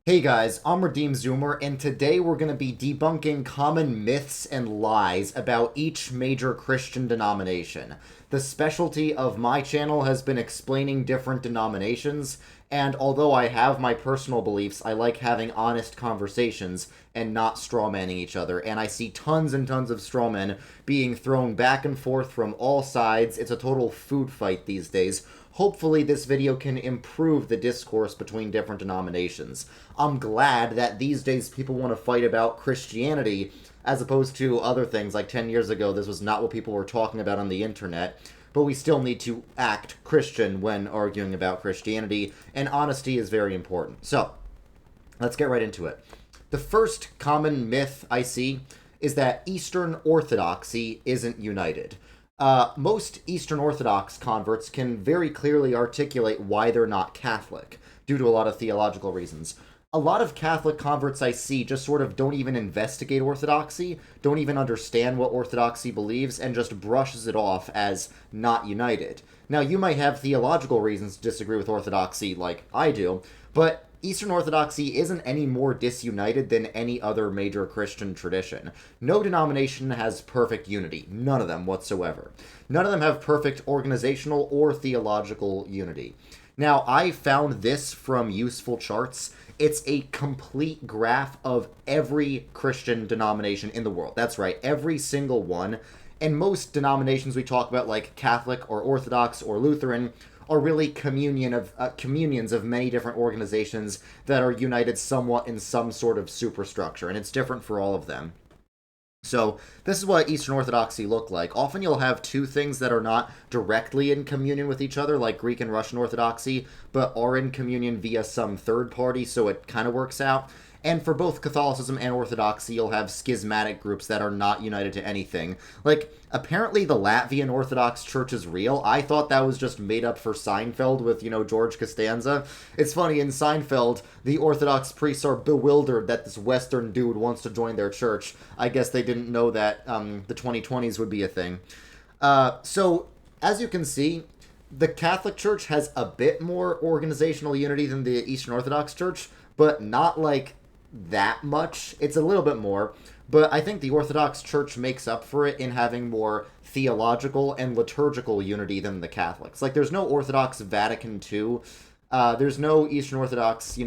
Hey guys, I'm Redeem Zoomer, and today we're going to be debunking common myths and lies about each major Christian denomination. The specialty of my channel has been explaining different denominations, and although I have my personal beliefs, I like having honest conversations and not strawmanning each other, and I see tons and tons of strawmen being thrown back and forth from all sides. It's a total food fight these days. Hopefully this video can improve the discourse between different denominations. I'm glad that these days people want to fight about Christianity as opposed to other things. Like 10 years ago, this was not what people were talking about on the internet. But we still need to act Christian when arguing about Christianity, and honesty is very important. So, let's get right into it. The first common myth I see is that Eastern Orthodoxy isn't united. Most Eastern Orthodox converts can very clearly articulate why they're not Catholic, due to a lot of theological reasons. A lot of Catholic converts I see just sort of don't even investigate Orthodoxy, don't even understand what Orthodoxy believes, and just brushes it off as not united. Now, you might have theological reasons to disagree with Orthodoxy like I do, but Eastern Orthodoxy isn't any more disunited than any other major Christian tradition. No denomination has perfect unity. None of them whatsoever. None of them have perfect organizational or theological unity. Now, I found this from Useful Charts. It's a complete graph of every Christian denomination in the world. That's right, every single one. And most denominations we talk about, like Catholic or Orthodox or Lutheran, are really communions of many different organizations that are united somewhat in some sort of superstructure, and it's different for all of them. So this is what Eastern Orthodoxy look like. Often you'll have two things that are not directly in communion with each other, like Greek and Russian Orthodoxy, but are in communion via some third party, so it kind of works out. And for both Catholicism and Orthodoxy, you'll have schismatic groups that are not united to anything. Like, apparently the Latvian Orthodox Church is real. I thought that was just made up for Seinfeld with, George Costanza. It's funny, in Seinfeld, the Orthodox priests are bewildered that this Western dude wants to join their church. I guess they didn't know that the 2020s would be a thing. So, as you can see, the Catholic Church has a bit more organizational unity than the Eastern Orthodox Church, but not like that much. It's a little bit more, but I think the Orthodox Church makes up for it in having more theological and liturgical unity than the Catholics. Like, there's no Orthodox Vatican II. There's no Eastern Orthodox,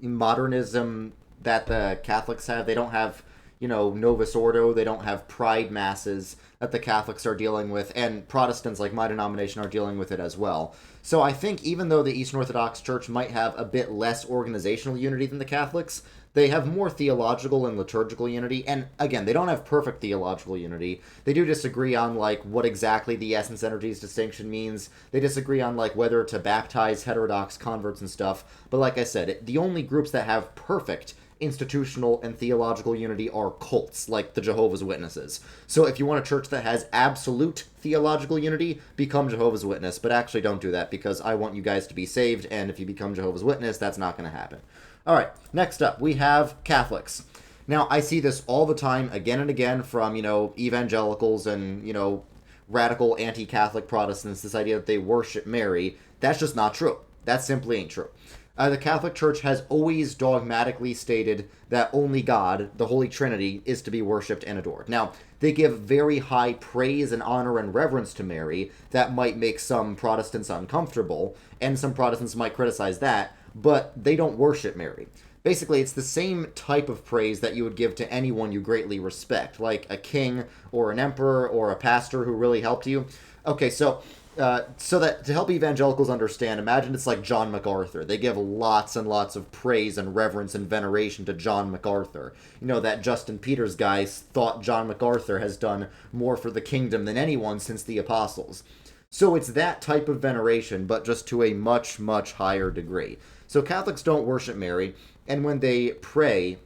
modernism that the Catholics have. They don't have, Novus Ordo. They don't have pride masses that the Catholics are dealing with, and Protestants, like my denomination, are dealing with it as well. So I think even though the Eastern Orthodox Church might have a bit less organizational unity than the Catholics, they have more theological and liturgical unity. And again, they don't have perfect theological unity. They do disagree on like what exactly the essence energies distinction means. They disagree on like whether to baptize heterodox converts and stuff. But like I said, the only groups that have perfect institutional and theological unity are cults, like the Jehovah's Witnesses. So if you want a church that has absolute theological unity, become Jehovah's Witness. But actually don't do that, because I want you guys to be saved, and if you become Jehovah's Witness, that's not going to happen. Alright, next up, we have Catholics. Now, I see this all the time, again and again, from, evangelicals and, radical anti-Catholic Protestants, this idea that they worship Mary. That's just not true. That simply ain't true. The Catholic Church has always dogmatically stated that only God, the Holy Trinity, is to be worshipped and adored. Now, they give very high praise and honor and reverence to Mary. That might make some Protestants uncomfortable, and some Protestants might criticize that, but they don't worship Mary. Basically, it's the same type of praise that you would give to anyone you greatly respect, like a king or an emperor or a pastor who really helped you. Okay, so that to help evangelicals understand, imagine it's like John MacArthur. They give lots and lots of praise and reverence and veneration to John MacArthur. That Justin Peters guy thought John MacArthur has done more for the kingdom than anyone since the apostles. So it's that type of veneration, but just to a much, much higher degree. So Catholics don't worship Mary, and when they pray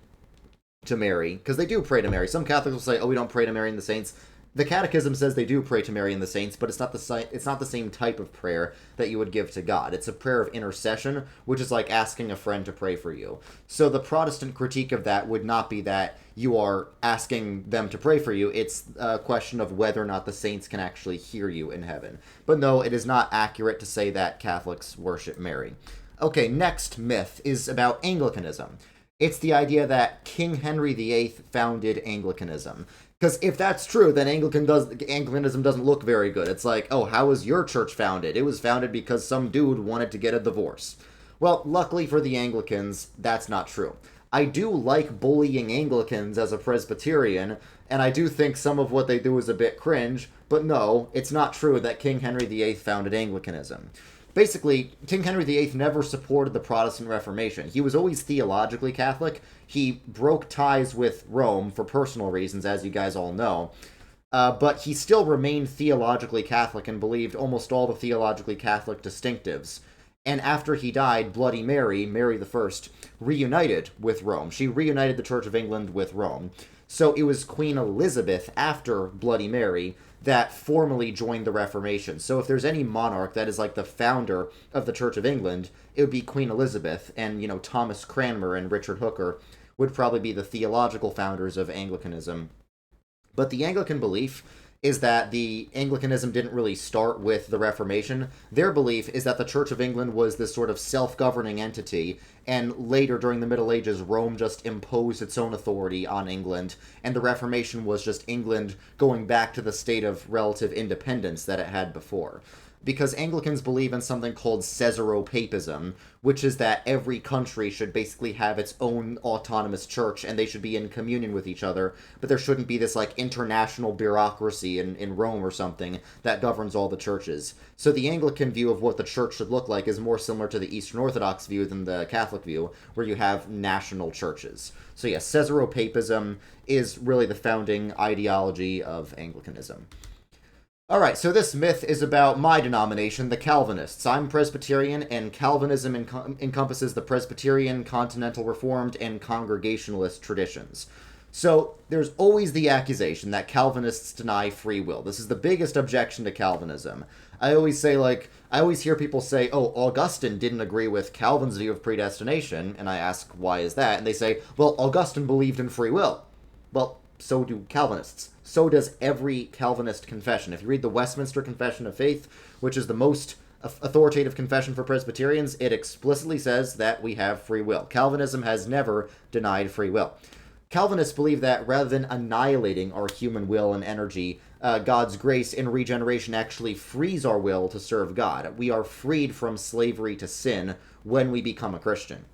to Mary, because they do pray to Mary, some Catholics will say, oh, we don't pray to Mary and the saints. The Catechism says they do pray to Mary and the saints, but it's not the same type of prayer that you would give to God. It's a prayer of intercession, which is like asking a friend to pray for you. So the Protestant critique of that would not be that you are asking them to pray for you. It's a question of whether or not the saints can actually hear you in heaven. But no, it is not accurate to say that Catholics worship Mary. Okay, next myth is about Anglicanism. It's the idea that King Henry VIII founded Anglicanism. Because if that's true, then Anglicanism doesn't look very good. It's like, oh, how was your church founded? It was founded because some dude wanted to get a divorce. Well, luckily for the Anglicans, that's not true. I do like bullying Anglicans as a Presbyterian, and I do think some of what they do is a bit cringe, but no, it's not true that King Henry VIII founded Anglicanism. Basically, King Henry VIII never supported the Protestant Reformation. He was always theologically Catholic. He broke ties with Rome for personal reasons, as you guys all know. But he still remained theologically Catholic and believed almost all the theologically Catholic distinctives. And after he died, Bloody Mary, Mary I, reunited with Rome. She reunited the Church of England with Rome. So it was Queen Elizabeth, after Bloody Mary, that formally joined the Reformation. So if there's any monarch that is like the founder of the Church of England, it would be Queen Elizabeth, and, Thomas Cranmer and Richard Hooker would probably be the theological founders of Anglicanism. But the Anglican belief is that the Anglicanism didn't really start with the Reformation. Their belief is that the Church of England was this sort of self-governing entity, and later, during the Middle Ages, Rome just imposed its own authority on England, and the Reformation was just England going back to the state of relative independence that it had before. Because Anglicans believe in something called Caesaropapism, which is that every country should basically have its own autonomous church, and they should be in communion with each other, but there shouldn't be this, international bureaucracy in Rome or something that governs all the churches. So the Anglican view of what the church should look like is more similar to the Eastern Orthodox view than the Catholic view, where you have national churches. So yes, Caesaropapism is really the founding ideology of Anglicanism. Alright, so this myth is about my denomination, the Calvinists. I'm Presbyterian, and Calvinism encompasses the Presbyterian, Continental Reformed, and Congregationalist traditions. So, there's always the accusation that Calvinists deny free will. This is the biggest objection to Calvinism. I always hear people say, oh, Augustine didn't agree with Calvin's view of predestination, and I ask, why is that? And they say, well, Augustine believed in free will. Well, so do Calvinists. So does every Calvinist confession. If you read the Westminster Confession of Faith, which is the most authoritative confession for Presbyterians, it explicitly says that we have free will. Calvinism has never denied free will. Calvinists believe that rather than annihilating our human will and energy, God's grace in regeneration actually frees our will to serve God. We are freed from slavery to sin when we become a Christian.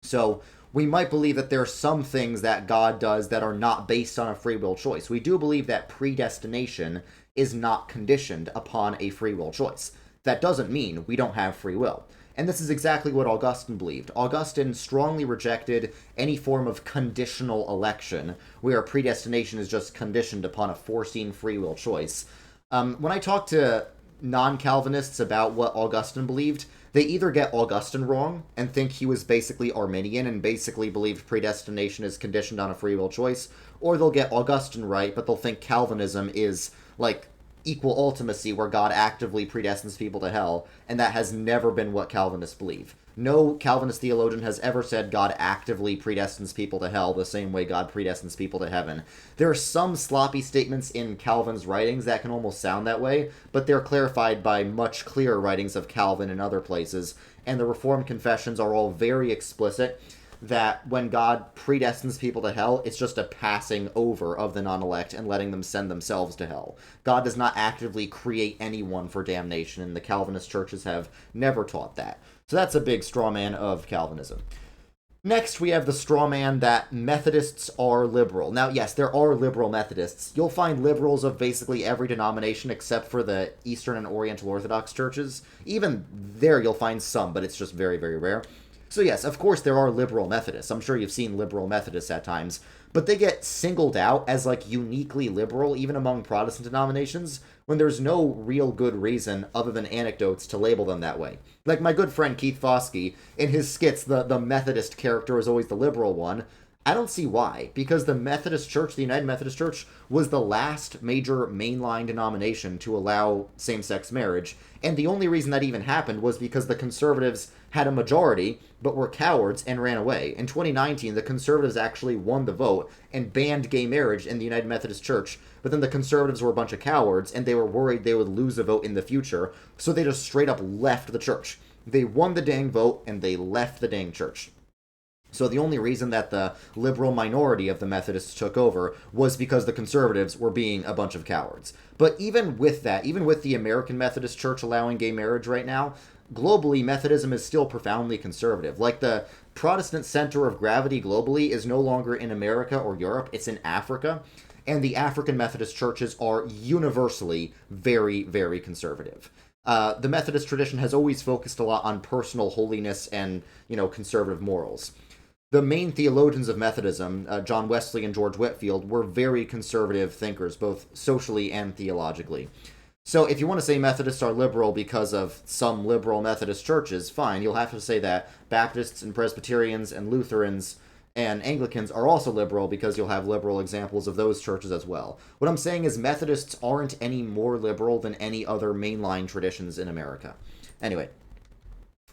So, we might believe that there are some things that God does that are not based on a free will choice. We do believe that predestination is not conditioned upon a free will choice. That doesn't mean we don't have free will. And this is exactly what Augustine believed. Augustine strongly rejected any form of conditional election, where predestination is just conditioned upon a foreseen free will choice. When I talk to non-Calvinists about what Augustine believed, they either get Augustine wrong and think he was basically Arminian and basically believed predestination is conditioned on a free will choice, or they'll get Augustine right, but they'll think Calvinism is like equal ultimacy, where God actively predestines people to hell, and that has never been what Calvinists believe. No Calvinist theologian has ever said God actively predestines people to hell the same way God predestines people to heaven. There are some sloppy statements in Calvin's writings that can almost sound that way, but they're clarified by much clearer writings of Calvin in other places, and the Reformed confessions are all very explicit that when God predestines people to hell, it's just a passing over of the non-elect and letting them send themselves to hell. God does not actively create anyone for damnation, and the Calvinist churches have never taught that. So that's a big straw man of Calvinism. Next, we have the straw man that Methodists are liberal. Now, yes, there are liberal Methodists. You'll find liberals of basically every denomination except for the Eastern and Oriental Orthodox churches. Even there you'll find some, but it's just very, very rare. So yes, of course there are liberal Methodists. I'm sure you've seen liberal Methodists at times. But they get singled out as uniquely liberal even among Protestant denominations when there's no real good reason other than anecdotes to label them that way. Like my good friend Keith Foskey, in his skits, the Methodist character is always the liberal one. I don't see why, because the Methodist Church, the United Methodist Church, was the last major mainline denomination to allow same-sex marriage, and the only reason that even happened was because the conservatives had a majority, but were cowards and ran away. In 2019, the conservatives actually won the vote and banned gay marriage in the United Methodist Church, but then the conservatives were a bunch of cowards, and they were worried they would lose a vote in the future, so they just straight up left the church. They won the dang vote, and they left the dang church. So the only reason that the liberal minority of the Methodists took over was because the conservatives were being a bunch of cowards. But even with that, even with the American Methodist Church allowing gay marriage right now, globally, Methodism is still profoundly conservative. Like, the Protestant center of gravity globally is no longer in America or Europe, it's in Africa. And the African Methodist churches are universally very, very conservative. The Methodist tradition has always focused a lot on personal holiness and, conservative morals. The main theologians of Methodism, John Wesley and George Whitefield, were very conservative thinkers, both socially and theologically. So if you want to say Methodists are liberal because of some liberal Methodist churches, fine. You'll have to say that Baptists and Presbyterians and Lutherans and Anglicans are also liberal because you'll have liberal examples of those churches as well. What I'm saying is Methodists aren't any more liberal than any other mainline traditions in America. Anyway,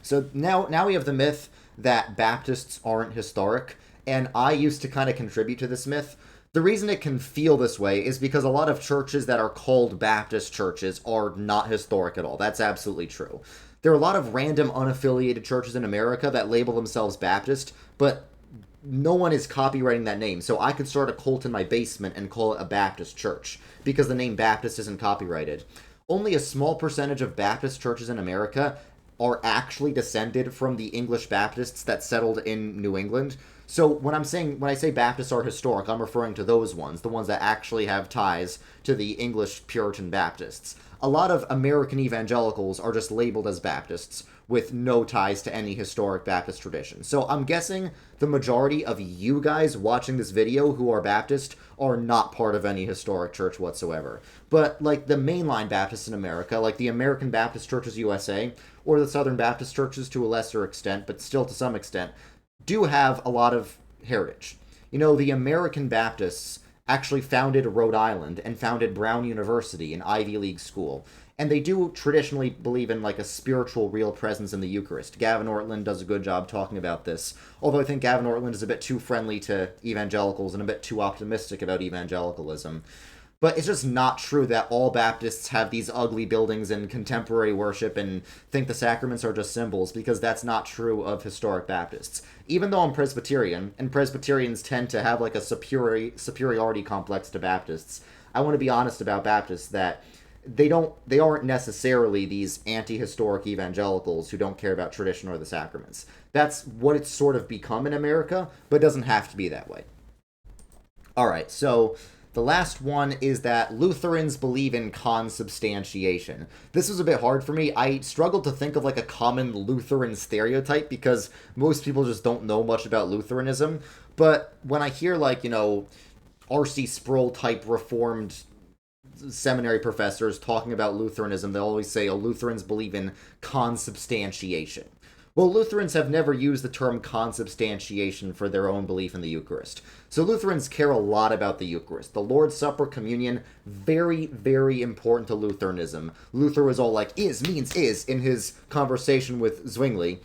so now we have the myth that Baptists aren't historic, and I used to kind of contribute to this myth. The reason it can feel this way is because a lot of churches that are called Baptist churches are not historic at all. That's absolutely true. There are a lot of random unaffiliated churches in America that label themselves Baptist, but no one is copywriting that name. So I could start a cult in my basement and call it a Baptist church because the name Baptist isn't copyrighted. Only a small percentage of Baptist churches in America are actually descended from the English Baptists that settled in New England. So when I say Baptists are historic, I'm referring to those ones, the ones that actually have ties to the English Puritan Baptists. A lot of American evangelicals are just labeled as Baptists with no ties to any historic Baptist tradition. So I'm guessing the majority of you guys watching this video who are Baptist are not part of any historic church whatsoever. But like the mainline Baptists in America, like the American Baptist Churches USA, or the Southern Baptist churches to a lesser extent, but still to some extent, do have a lot of heritage. The American Baptists actually founded Rhode Island and founded Brown University, an Ivy League school. And they do traditionally believe in like a spiritual real presence in the Eucharist. Gavin Ortland does a good job talking about this, although I think Gavin Ortland is a bit too friendly to evangelicals and a bit too optimistic about evangelicalism. But it's just not true that all Baptists have these ugly buildings in contemporary worship and think the sacraments are just symbols, because that's not true of historic Baptists. Even though I'm Presbyterian, and Presbyterians tend to have like a superiority complex to Baptists, I want to be honest about Baptists that they aren't necessarily these anti-historic evangelicals who don't care about tradition or the sacraments. That's what it's sort of become in America, but it doesn't have to be that way. Alright, so the last one is that Lutherans believe in consubstantiation. This was a bit hard for me. I struggled to think of like a common Lutheran stereotype because most people just don't know much about Lutheranism. But when I hear like, R.C. Sproul type Reformed seminary professors talking about Lutheranism, they'll always say, Lutherans believe in consubstantiation. Well, Lutherans have never used the term consubstantiation for their own belief in the Eucharist. So Lutherans care a lot about the Eucharist. The Lord's Supper, communion, very, very important to Lutheranism. Luther was all like, is means is, in his conversation with Zwingli.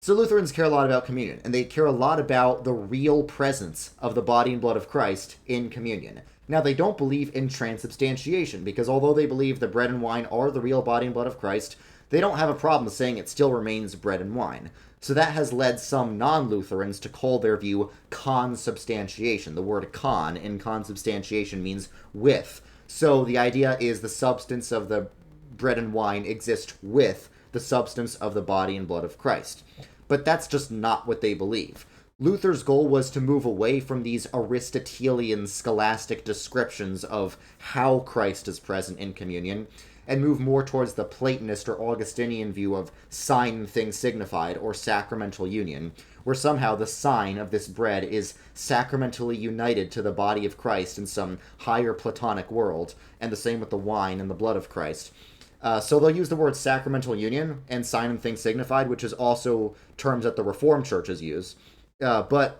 So Lutherans care a lot about communion, and they care a lot about the real presence of the body and blood of Christ in communion. Now, they don't believe in transubstantiation, because although they believe the bread and wine are the real body and blood of Christ, they don't have a problem saying it still remains bread and wine. So that has led some non-Lutherans to call their view consubstantiation. The word con in consubstantiation means with. So the idea is the substance of the bread and wine exist with the substance of the body and blood of Christ. But that's just not what they believe. Luther's goal was to move away from these Aristotelian scholastic descriptions of how Christ is present in communion, and move more towards the Platonist or Augustinian view of sign and thing signified, or sacramental union, where somehow the sign of this bread is sacramentally united to the body of Christ in some higher Platonic world, and the same with the wine and the blood of Christ. So they'll use the word sacramental union and sign and thing signified, which is also terms that the Reformed churches use. But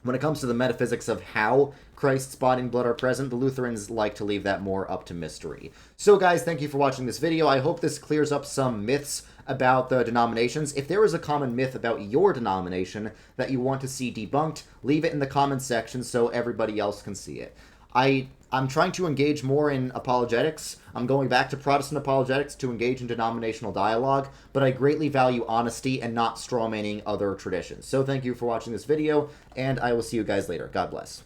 when it comes to the metaphysics of how Christ's body and blood are present, the Lutherans like to leave that more up to mystery. So guys, thank you for watching this video. I hope this clears up some myths about the denominations. If there is a common myth about your denomination that you want to see debunked, leave it in the comments section so everybody else can see it. I I'm trying to engage more in apologetics. I'm going back to Protestant apologetics to engage in denominational dialogue, but I greatly value honesty and not strawmanning other traditions. So thank you for watching this video, and I will see you guys later. God bless.